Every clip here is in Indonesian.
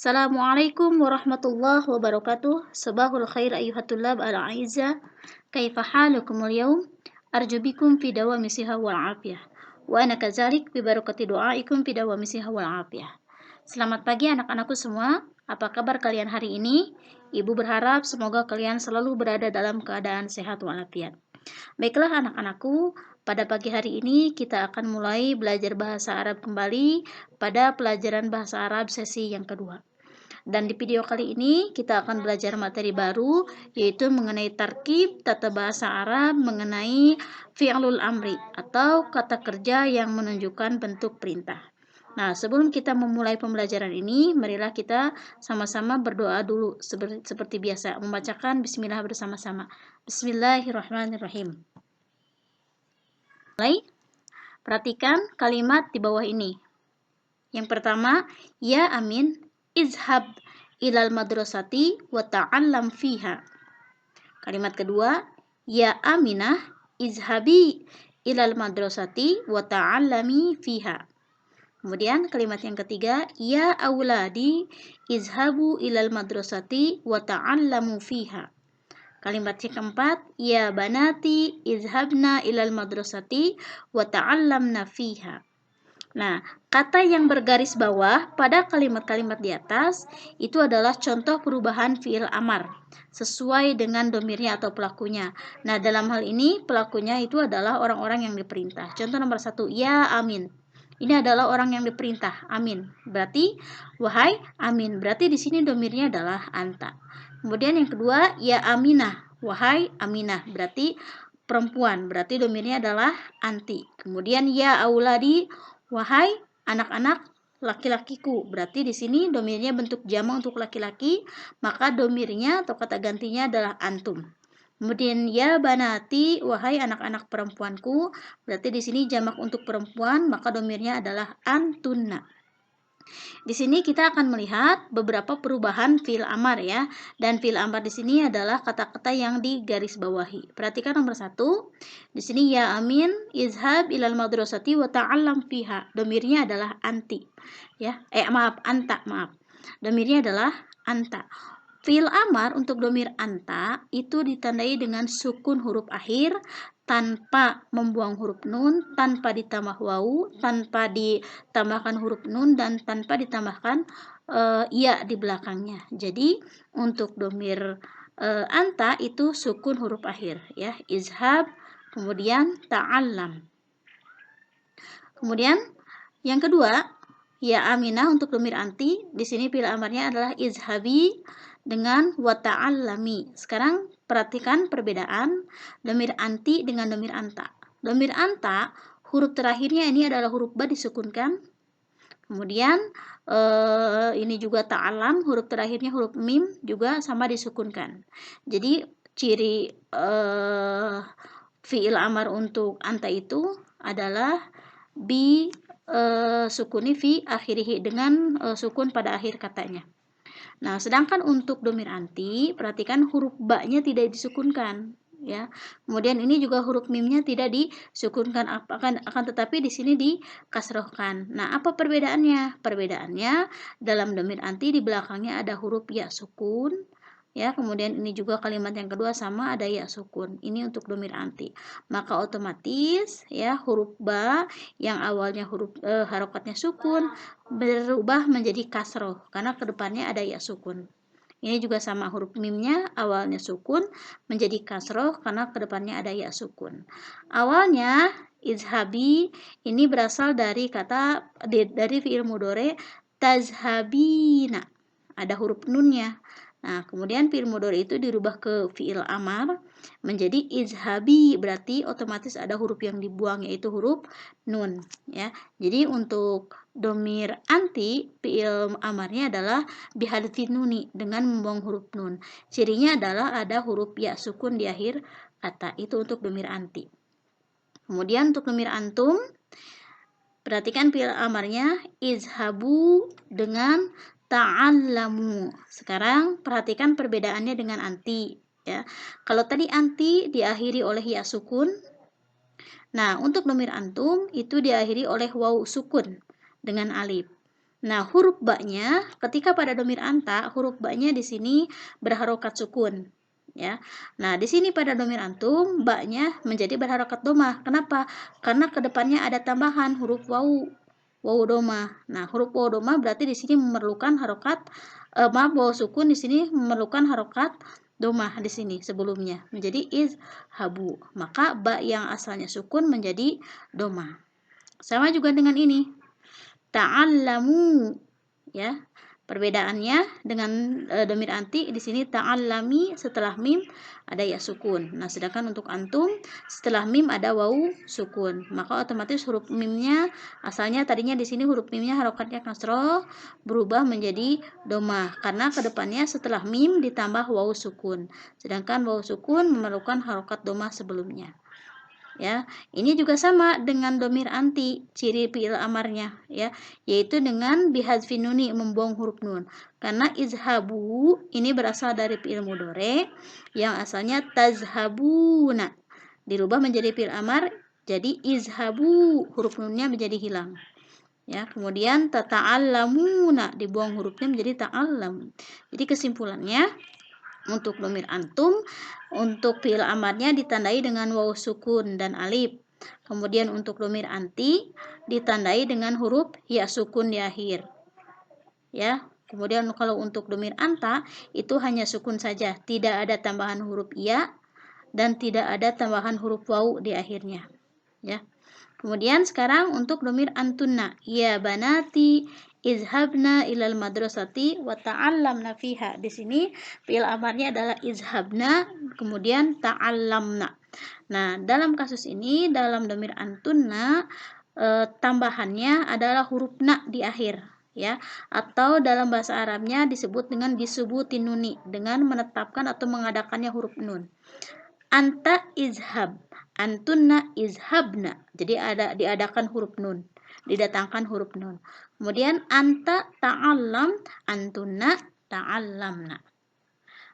Assalamualaikum warahmatullahi wabarakatuh. Sabahul khair ayuhat tullab al-a'izzah. Kaifa halukum al-yawm? Arju bikum fi dawami siha wal afiyah. Wa ana kadzalik bi barakati du'aikum fi dawami siha wal afiyah. Selamat pagi anak-anakku semua. Apa kabar kalian hari ini? Ibu berharap semoga kalian selalu berada dalam keadaan sehat walafiat. Baiklah anak-anakku, pada pagi hari ini kita akan mulai belajar bahasa Arab kembali pada pelajaran bahasa Arab sesi yang kedua. Dan di video kali ini kita akan belajar materi baru, yaitu mengenai tarkib tata bahasa Arab mengenai fi'lul amri atau kata kerja yang menunjukkan bentuk perintah. Nah, sebelum kita memulai pembelajaran ini, marilah kita sama-sama berdoa dulu seperti biasa, membacakan bismillah bersama-sama. Bismillahirrahmanirrahim. Mulai. Perhatikan kalimat di bawah ini. Yang pertama, ya Amin, izhab ilal madrasati wa ta'allam fiha. Kalimat kedua, ya Aminah, izhabi ilal madrasati wa ta'allami fiha. Kemudian kalimat yang ketiga, ya auladi, izhabu ilal madrasati wa ta'allamu fiha. Kalimat yang keempat, ya banati, izhabna ilal madrasati wa ta'allamna fiha. Nah, kata yang bergaris bawah pada kalimat-kalimat di atas itu adalah contoh perubahan fiil amar sesuai dengan domirnya atau pelakunya. Nah, dalam hal ini pelakunya itu adalah orang-orang yang diperintah. Contoh nomor 1, ya Amin. Ini adalah orang yang diperintah, Amin. Berarti wahai Amin. Berarti di sini domirnya adalah anta. Kemudian yang kedua, ya Aminah. Wahai Aminah. Berarti perempuan. Berarti domirnya adalah anti. Kemudian ya auladi, wahai anak-anak laki-lakiku. Berarti di sini domirnya bentuk jamak untuk laki-laki, maka domirnya atau kata gantinya adalah antum. Kemudian ya banati, wahai anak-anak perempuanku. Berarti di sini jamak untuk perempuan, maka domirnya adalah antunna. Di sini kita akan melihat beberapa perubahan fi'il amar ya. Dan fi'il amar di sini adalah kata-kata yang digarisbawahi. Perhatikan nomor 1. Di sini ya Amin, izhab ilal madrasati wa ta'allam fiha. Domirnya adalah anti. Ya, anta. Domirnya adalah anta. Fi'il amar untuk domir anta itu ditandai dengan sukun huruf akhir tanpa membuang huruf nun, tanpa ditambah wawu, tanpa ditambahkan huruf nun, dan tanpa ditambahkan ya di belakangnya. Jadi untuk domir anta itu sukun huruf akhir ya, izhab, kemudian ta'allam. Kemudian yang kedua, ya Aminah untuk domir anti, di sini fi'il amarnya adalah izhabi dengan wa ta'allami. Sekarang perhatikan perbedaan domir anti dengan domir anta. Domir anta, huruf terakhirnya ini adalah huruf ba disukunkan. Kemudian ini juga ta'allam, huruf terakhirnya huruf mim juga sama disukunkan. Jadi ciri fi'il amar untuk anta itu adalah bi sukuni fi akhirihi, dengan sukun pada akhir katanya. Nah, sedangkan untuk domir anti, perhatikan huruf ba-nya tidak disukunkan ya. Kemudian ini juga huruf mimnya tidak disukunkan, akan tetapi di sini dikasrohkan. Nah, apa perbedaannya? Perbedaannya dalam domir anti di belakangnya ada huruf ya sukun ya. Kemudian ini juga kalimat yang kedua sama ada ya sukun. Ini untuk domir anti. Maka otomatis ya huruf ba yang awalnya huruf harokatnya sukun berubah menjadi kasroh karena kedepannya ada ya sukun. Ini juga sama, huruf mimnya awalnya sukun menjadi kasroh karena kedepannya ada ya sukun. Awalnya izhabi ini berasal dari kata dari fi'il mudhari tazhabina, ada huruf nunnya. Nah, kemudian fi'il mudhari itu dirubah ke fi'il amar menjadi izhabi, berarti otomatis ada huruf yang dibuang yaitu huruf nun ya. Jadi untuk domir anti fi'il amarnya adalah bihadfi nuni, dengan membuang huruf nun. Cirinya adalah ada huruf ya sukun di akhir kata. Itu untuk domir anti. Kemudian untuk domir antum, perhatikan fi'il amarnya izhabu dengan ta'allamu. Sekarang perhatikan perbedaannya dengan anti ya. Kalau tadi anti diakhiri oleh ya sukun. Nah, untuk domir antum itu diakhiri oleh waw sukun dengan alif. Nah, huruf ba-nya ketika pada domir anta, huruf ba-nya di sini berharokat sukun, ya. Nah, di sini pada domir antum, ba-nya menjadi berharokat domah. Kenapa? Karena kedepannya ada tambahan huruf wawu, wawu domah. Nah, huruf wawu domah berarti di sini memerlukan harokat, maaf, wawu sukun di sini memerlukan harokat domah di sini sebelumnya menjadi izhabu. Maka ba yang asalnya sukun menjadi domah. Sama juga dengan ini. Ta'allamu, ya. Perbedaannya dengan domir anti di sini ta'allami setelah mim ada ya sukun. Nah, sedangkan untuk antum setelah mim ada wawu sukun. Maka otomatis huruf mimnya asalnya tadinya di sini huruf mimnya harokatnya kasroh berubah menjadi domah karena kedepannya setelah mim ditambah wawu sukun. Sedangkan wawu sukun memerlukan harokat domah sebelumnya. Ya, ini juga sama dengan domir anti, ciri fi'il amarnya, ya, yaitu dengan bihadzfin nuni, membuang huruf nun. Karena izhabu ini berasal dari fi'il mudhari yang asalnya tazhabuna, dirubah menjadi fi'il amar, jadi izhabu, huruf nunnya menjadi hilang. Ya, kemudian tata'allamuna, dibuang hurufnya menjadi ta'allam. Jadi kesimpulannya, untuk domir antum, untuk fi'il amarnya ditandai dengan wawu sukun dan alif. Kemudian untuk domir anti ditandai dengan huruf ya sukun di akhir. Ya, kemudian kalau untuk domir anta itu hanya sukun saja, tidak ada tambahan huruf ya dan tidak ada tambahan huruf wawu di akhirnya. Ya. Kemudian sekarang untuk domir antunna, ya banati izhabna ilal madrasati wa ta'allamna fiha. Di sini fi'il amarnya adalah izhabna, kemudian ta'allamna. Nah, dalam kasus ini dalam domir antunna tambahannya adalah huruf na di akhir, ya. Atau dalam bahasa Arabnya disebut dengan bisubutin nuni, dengan menetapkan atau mengadakannya huruf nun. Anta izhab, antunna izhabna. Jadi ada diadakan huruf nun, didatangkan huruf nun. Kemudian anta ta'allam, antunna ta'allamna.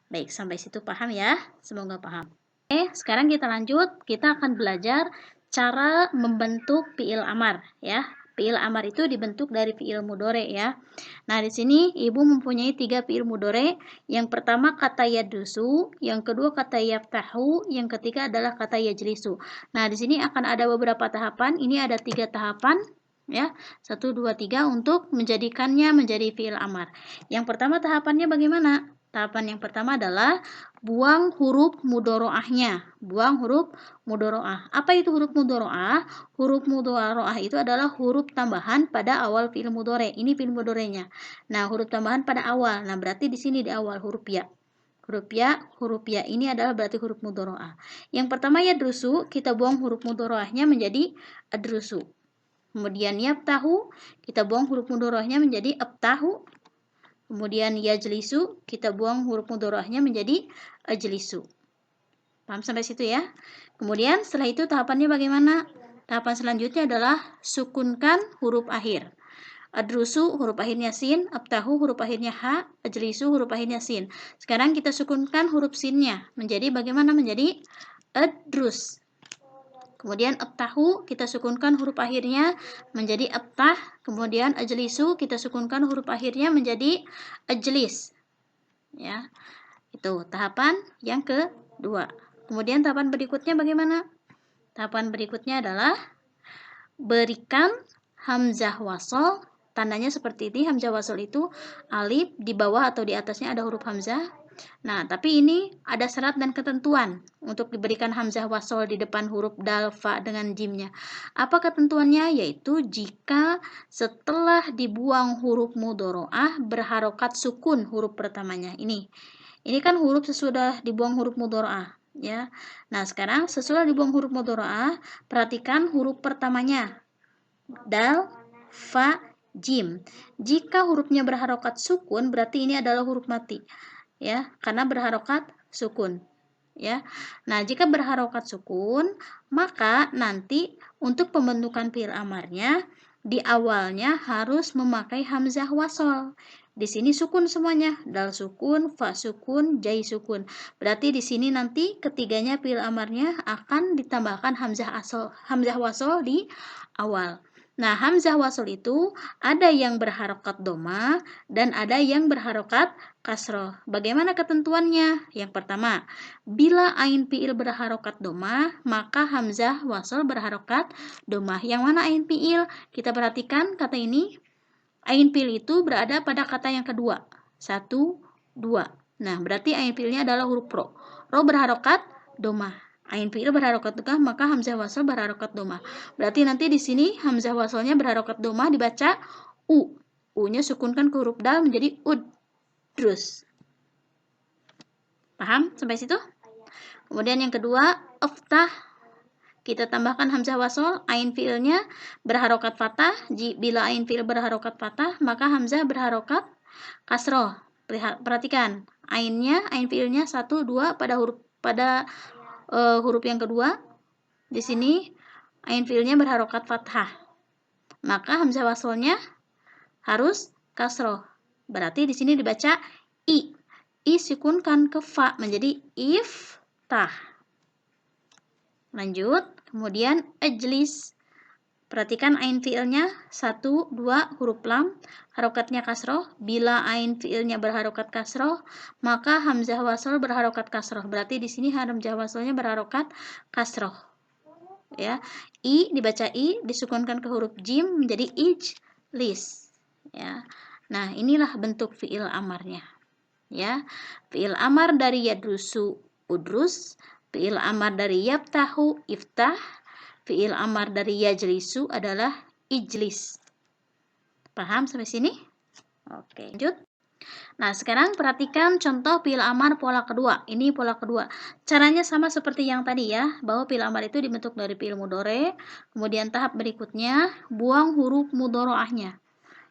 Baik, sampai situ paham ya? Semoga paham. Oke, sekarang kita lanjut. Kita akan belajar cara membentuk fi'il amar, ya. Fi'il amar itu dibentuk dari fi'il mudhari, ya. Nah, di sini Ibu mempunyai 3 fi'il mudhari. Yang pertama kata yadrusu, yang kedua kata yaftahu, yang ketiga adalah kata yajlisu. Nah, di sini akan ada beberapa tahapan. Ini ada 3 tahapan, ya. 1 2 3 untuk menjadikannya menjadi fi'il amar. Yang pertama tahapannya bagaimana? Tahapan yang pertama adalah buang huruf mudhoroahnya. Buang huruf mudhoroah. Apa itu huruf mudhoroah? Huruf mudhoroah itu adalah huruf tambahan pada awal fi'il mudhari. Ini fi'il mudhari'nya. Nah, huruf tambahan pada awal. Nah, berarti di sini di awal huruf ya. Huruf ya ini adalah berarti huruf mudhoroah. Yang pertama yadrusu, kita buang huruf mudhoroahnya menjadi adrusu. Kemudian yaftahu, kita buang huruf mudhoroahnya menjadi abtahu. Kemudian yajlisu, kita buang huruf mudhorahnya menjadi ajlisu. Paham sampai situ ya? Kemudian setelah itu tahapannya bagaimana? Tahapan selanjutnya adalah sukunkan huruf akhir. Adrusu huruf akhirnya sin, abtahu huruf akhirnya ha, ajlisu huruf akhirnya sin. Sekarang kita sukunkan huruf sinnya menjadi bagaimana? Menjadi adrus. Kemudian abtahu kita sukunkan huruf akhirnya menjadi abtah. Kemudian ajlisu kita sukunkan huruf akhirnya menjadi ajlis. Ya. Itu tahapan yang kedua. Kemudian tahapan berikutnya bagaimana? Tahapan berikutnya adalah berikan hamzah wasol. Tandanya seperti ini, hamzah wasol itu alif, di bawah atau di atasnya ada huruf hamzah. Nah, tapi ini ada syarat dan ketentuan untuk diberikan hamzah wasol di depan huruf dal, fa dengan jimnya. Apa ketentuannya? Yaitu jika setelah dibuang huruf mudhoro'ah berharokat sukun huruf pertamanya. Ini kan huruf sesudah dibuang huruf mudhoro'ah, ya. Nah, sekarang sesudah dibuang huruf mudhoro'ah, perhatikan huruf pertamanya. Dal, fa, jim. Jika hurufnya berharokat sukun, berarti ini adalah huruf mati. Ya, karena berharokat sukun, ya. Nah, jika berharokat sukun, maka nanti untuk pembentukan fi'il amarnya di awalnya harus memakai hamzah wasol. Di sini sukun semuanya, dal sukun, fa sukun, jai sukun. Berarti di sini nanti ketiganya fi'il amarnya akan ditambahkan hamzah wasol di awal. Nah, hamzah wasl itu ada yang berharokat doma dan ada yang berharokat kasroh. Bagaimana ketentuannya? Yang pertama, bila ain fiil berharokat doma, maka hamzah wasl berharokat doma. Yang mana ain fiil? Kita perhatikan kata ini. Ain fiil itu berada pada kata yang kedua. 1, 2. Nah, berarti ain fiilnya adalah huruf ro. Ro berharokat doma. Ain fiil berharokat doma, maka hamzah wasl berharokat doma. Berarti nanti di sini hamzah waslnya berharokat doma dibaca u. U-nya sukunkan ke huruf dal menjadi udrus. Paham sampai situ? Kemudian yang kedua, iftah. Kita tambahkan hamzah wasl, ain fiilnya berharokat fathah. Bila ain fiil berharokat fathah, maka hamzah berharokat kasroh. Perhatikan, ain fiilnya 1, 2 pada huruf yang kedua. Di sini ain fiilnya berharokat fathah. Maka hamzah waslnya harus kasroh. Berarti di sini dibaca i. I sukunkan ke fa menjadi iftah. Lanjut, kemudian ajlis. Perhatikan ain fiilnya 1, 2 huruf lam, harokatnya kasroh. Bila ain fiilnya berharokat kasroh, maka hamzah wasl berharokat kasroh. Berarti di sini hamzah waslnya berharokat kasroh. Ya, i dibaca i, disukunkan ke huruf jim menjadi ijlis. Ya. Nah, inilah bentuk fiil amarnya. Ya. Fiil amar dari yadrusu udrus, fiil amar dari yaftahu iftah, fiil amar dari yajlisu adalah ijlis. Paham sampai sini? Oke, lanjut. Nah, sekarang perhatikan contoh fiil amar pola kedua. Ini pola kedua. Caranya sama seperti yang tadi ya, bahwa fiil amar itu dibentuk dari fiil mudhore. Kemudian tahap berikutnya, buang huruf mudhoroahnya.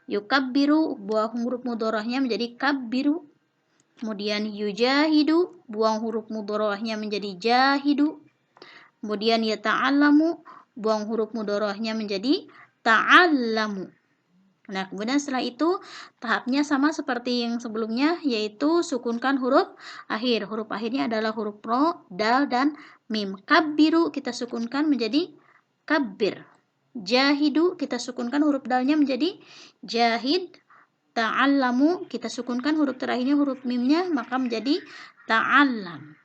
Yukabbiru, buang huruf mudhoroahnya menjadi kabbiru. Kemudian yujahidu, buang huruf mudhoroahnya menjadi jahidu. Kemudian yata'allamu, buang huruf mudhoroahnya menjadi ta'allamu. Nah, kemudian setelah itu tahapnya sama seperti yang sebelumnya, yaitu sukunkan huruf akhir. Huruf akhirnya adalah huruf ro, dal, dan mim. Kabbiru kita sukunkan menjadi kabbir. Jahidu kita sukunkan huruf dalnya menjadi jahid. Ta'allamu kita sukunkan huruf terakhirnya huruf mimnya maka menjadi ta'allam.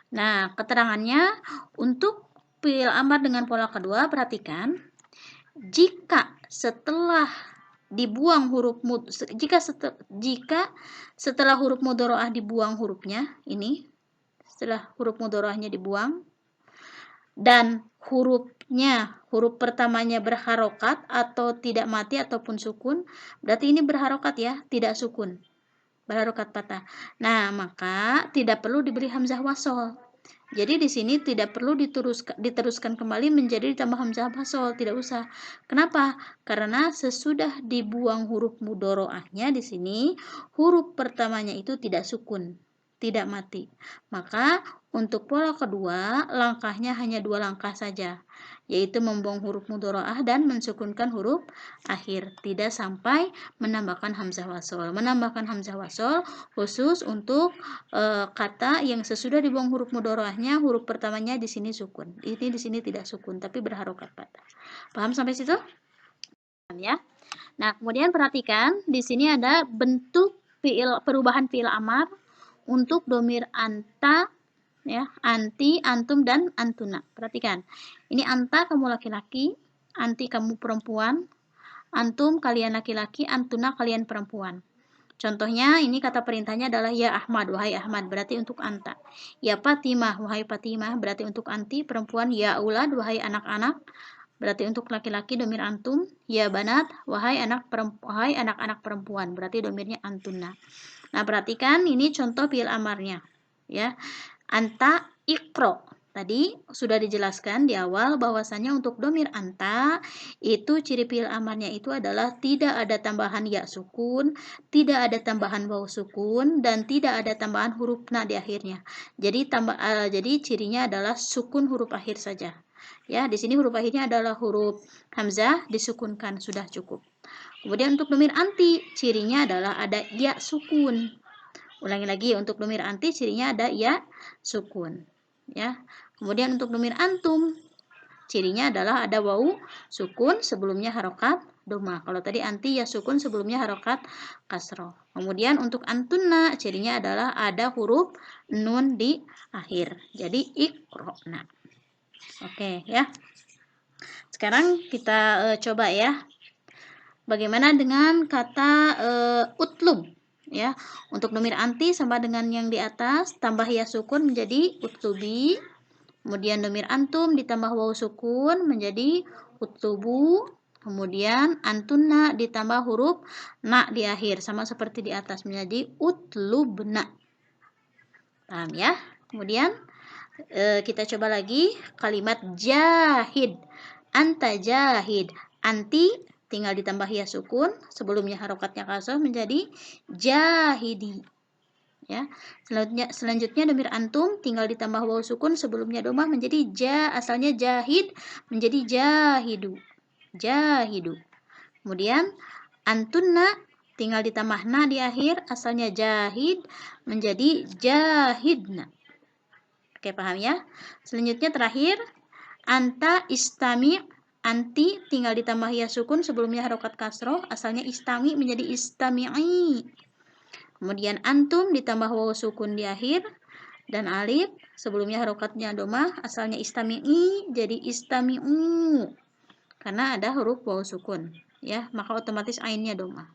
Nah, keterangannya untuk fiil amar dengan pola kedua, perhatikan. Jika setelah dibuang huruf jika setelah huruf mudhoroah dibuang hurufnya ini, setelah huruf mudhoroahnya dibuang dan huruf pertamanya berharokat atau tidak mati ataupun sukun, berarti ini berharokat ya, tidak sukun, berharokat patah. Nah, maka tidak perlu diberi hamzah wasl. Jadi di sini tidak perlu diteruskan kembali menjadi ditambah hamzah wasl, tidak usah. Kenapa? Karena sesudah dibuang huruf mudhoroahnya di sini huruf pertamanya itu tidak sukun, tidak mati. Maka untuk pola kedua langkahnya hanya 2 langkah saja, yaitu membuang huruf mudhoroah dan mensukunkan huruf akhir, tidak sampai menambahkan hamzah wasl. Menambahkan hamzah wasl khusus untuk kata yang sesudah dibuang huruf mudhoroahnya huruf pertamanya di sini sukun. Ini di sini tidak sukun tapi berharokat patah. Paham sampai situ? Ya. Nah, kemudian perhatikan di sini ada bentuk perubahan fiil amar untuk domir anta, ya, anti, antum, dan antuna. Perhatikan, ini anta kamu laki-laki, anti kamu perempuan, antum kalian laki-laki, antuna kalian perempuan. Contohnya ini kata perintahnya adalah ya Ahmad, wahai Ahmad, berarti untuk anta. Ya Fatimah, wahai Fatimah, berarti untuk anti perempuan. Ya Aulad, wahai anak-anak, berarti untuk laki-laki domir antum. Ya Banat, wahai anak-anak perempuan, berarti domirnya antuna. Nah, perhatikan ini contoh fiil amarnya, ya. Anta ikro. Tadi sudah dijelaskan di awal bahwasanya untuk domir anta itu ciri fiil amarnya itu adalah tidak ada tambahan ya sukun, tidak ada tambahan waw sukun, dan tidak ada tambahan huruf na di akhirnya. Jadi cirinya adalah sukun huruf akhir saja. Ya, di sini huruf akhirnya adalah huruf hamzah disukunkan, sudah cukup. Kemudian untuk domir anti cirinya adalah ada ya sukun. Ulangi lagi, untuk domir anti cirinya ada ya sukun, ya. Kemudian untuk domir antum cirinya adalah ada wawu sukun sebelumnya harokat doma. Kalau tadi anti ya sukun sebelumnya harokat kasroh. Kemudian untuk antunna cirinya adalah ada huruf nun di akhir. Jadi ikrona. Oke ya. Sekarang kita coba ya. Bagaimana dengan kata utlub? Ya, untuk domir anti sama dengan yang di atas, tambah ya sukun menjadi utlubi. Kemudian domir antum ditambah wawu sukun menjadi utlubu. Kemudian antunna ditambah huruf na di akhir, sama seperti di atas menjadi utlubna. Paham ya? Kemudian kita coba lagi kalimat jahid. Anta jahid. Anti tinggal ditambah ya sukun, sebelumnya harokatnya kasroh menjadi jahidi. Ya. Selanjutnya domir antum tinggal ditambah wawu sukun, sebelumnya domah menjadi asalnya jahid menjadi jahidu. Jahidu. Kemudian antunna tinggal ditambah na di akhir, asalnya jahid menjadi jahidna. Oke, paham ya? Selanjutnya terakhir anta istami. Anti tinggal ditambah ya sukun, sebelumnya harokat kasroh, asalnya istami menjadi istami'i. Kemudian antum ditambah wawu sukun di akhir dan alif, sebelumnya harokatnya domah, asalnya istami'i jadi istami'u. Karena ada huruf wawu sukun, ya, maka otomatis ainnya domah.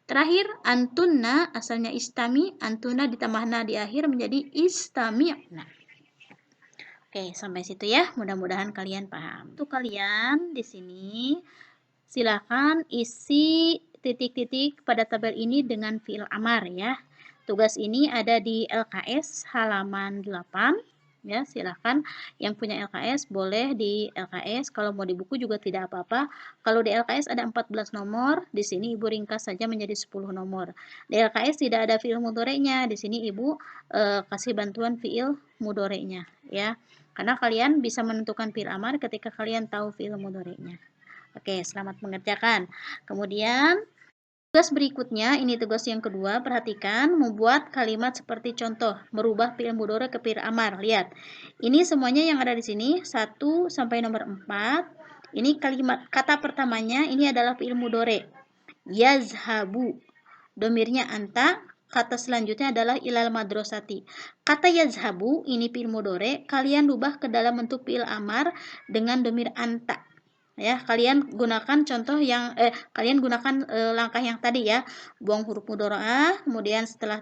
Terakhir antunna asalnya istami, antuna ditambah na di akhir menjadi istami'na. Oke, sampai situ ya. Mudah-mudahan kalian paham. Untuk kalian di sini silakan isi titik-titik pada tabel ini dengan fiil amar ya. Tugas ini ada di LKS halaman 8 ya. Silakan yang punya LKS boleh di LKS, kalau mau di buku juga tidak apa-apa. Kalau di LKS ada 14 nomor, di sini Ibu ringkas saja menjadi 10 nomor. Di LKS tidak ada fiil mudhoreknya, di sini Ibu kasih bantuan fiil mudhoreknya ya. Karena kalian bisa menentukan fiil amar ketika kalian tahu fiil mudhoreknya. Oke, selamat mengerjakan. Kemudian tugas berikutnya, ini tugas yang kedua, perhatikan membuat kalimat seperti contoh, merubah fiil mudhore ke fiil amar. Lihat, ini semuanya yang ada di sini 1 sampai nomor 4. Ini kalimat kata pertamanya ini adalah fiil mudhore. Yazhabu. Domirnya anta. Kata selanjutnya adalah ilal madrasati. Kata yazhabu ini fiil mudhore, kalian rubah ke dalam bentuk fiil amar dengan domir anta. Ya, kalian gunakan contoh yang kalian gunakan langkah yang tadi ya. Buang huruf mudhora'ah, kemudian setelah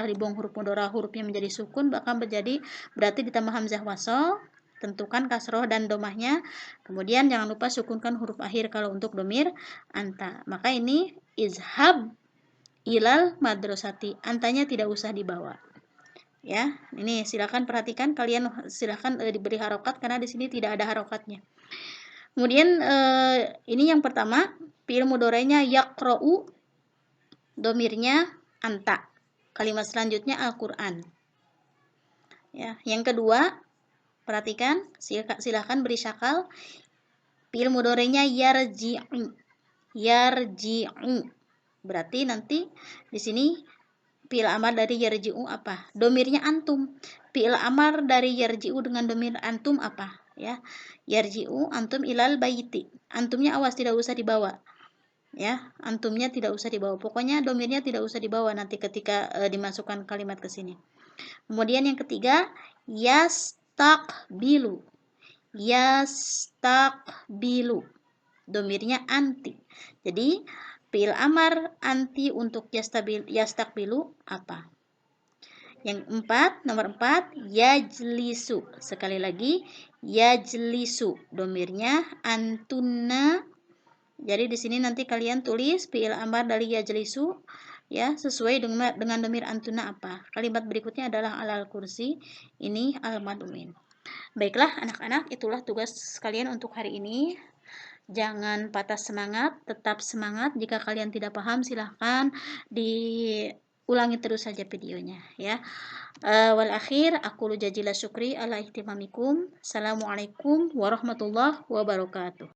dibuang huruf mudhora'ah hurufnya menjadi sukun, bahkan berarti ditambah hamzah wasol, tentukan kasroh dan domahnya. Kemudian jangan lupa sukunkan huruf akhir kalau untuk domir anta. Maka ini izhab ilal madrasati, antanya tidak usah dibawa. Ya, ini silakan perhatikan, kalian silakan diberi harokat karena di sini tidak ada harokatnya. Kemudian ini yang pertama, fiil mudhorenya yaqra'u, domirnya anta. Kalimat selanjutnya Al-Qur'an. Ya, yang kedua, perhatikan, silakan beri syakal. Fiil mudhorenya yarji'u. Yarji'u. Berarti nanti di sini fiil amar dari yarji'u apa? Domirnya antum. Fiil amar dari yarji'u dengan domir antum apa? Ya, yarji'u antum ilal baiti. Antumnya awas tidak usah dibawa. Ya, antumnya tidak usah dibawa. Pokoknya domirnya tidak usah dibawa nanti ketika dimasukkan kalimat ke sini. Kemudian yang ketiga, yastaqbilu. Yastaqbilu. Domirnya anti. Jadi fiil amar anti untuk yastaqbilu apa? Yang nomor 4, yajlisu. Sekali lagi, yajlisu. Domirnya antunna. Jadi di sini nanti kalian tulis fiil amar dari yajlisu ya, sesuai dengan domir antunna apa. Kalimat berikutnya adalah alal kursi. Ini al-madumin. Baiklah anak-anak, itulah tugas kalian untuk hari ini. Jangan patah semangat, tetap semangat. Jika kalian tidak paham, silahkan diulangi terus saja videonya ya. Wal akhir aku jazila syukri ala ihtimamikum. Assalamualaikum warahmatullahi wabarakatuh.